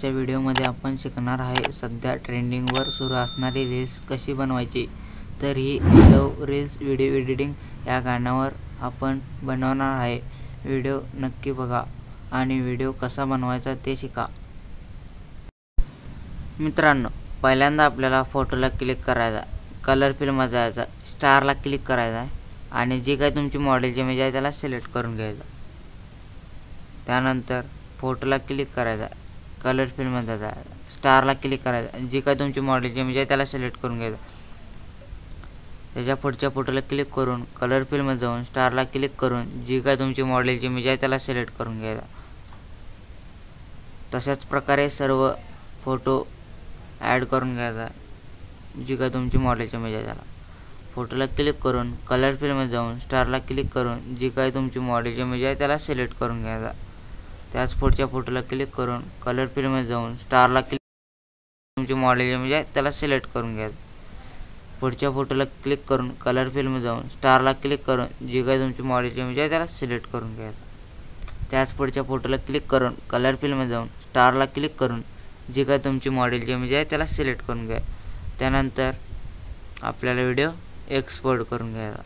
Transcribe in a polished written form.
आजच्या व्हिडिओमध्ये आपण शिकणार आहे सध्या ट्रेंडिंगवर सुरू असणारी रील्स कशी बनवायची। तर ही लव रील्स व्हिडिओ एडिटिंग या गाण्यावर आपण बनवणार आहे। व्हिडिओ नक्की बघा आणि व्हिडिओ कसा बनवायचा ते शिका। मित्रांनो, पहिल्यांदा आपल्याला फोटोला क्लिक करायचा, कलर फिलमध्ये जायचं, स्टारला क्लिक करायचा आणि जी काही तुमची मॉडेलची इमेज आहे त्याला सिलेक्ट करून घ्यायचं। त्यानंतर फोटोला क्लिक करायचा, कलर फिलमध्ये जायचं, स्टारला क्लिक करायचं, जी काही तुमची मॉडेलची इमेज आहे त्याला सिलेक्ट करून घ्यायचं। त्याच्या पुढच्या फोटोला क्लिक करून कलर फिलमध्ये जाऊन स्टारला क्लिक करून जी काही तुमची मॉडेलची इमेज आहे त्याला सिलेक्ट करून घ्यायचा। तशाच प्रकारे सर्व फोटो ॲड करून घ्यायचा, जी काही तुमची मॉडेलची इमेज आहे त्याला। फोटोला क्लिक करून कलर फिलमध्ये जाऊन स्टारला क्लिक करून जी काही तुमची मॉडेलची इमेज आहे त्याला सिलेक्ट करून घ्यायचा। त्याच पुढच्या फोटोला क्लिक करून कलर फिलमध्ये जाऊन स्टारला क्लिक तुमची मॉडेलची इमेज आहे त्याला सिलेक्ट करून घ्यायचं। पुढच्या फोटोला क्लिक करून कलर फिलमध्ये जाऊन स्टारला क्लिक करून जी काही तुमची मॉडेलची इमेज आहे त्याला सिलेक्ट करून घ्यायचं। त्याच पुढच्या फोटोला क्लिक करून कलर फिलमध्ये जाऊन स्टारला क्लिक करून जी काही तुमची मॉडेलची इमेज आहे त्याला सिलेक्ट करून घ्या। त्यानंतर आपल्याला व्हिडिओ एक्सपोर्ट करून घ्यायचा।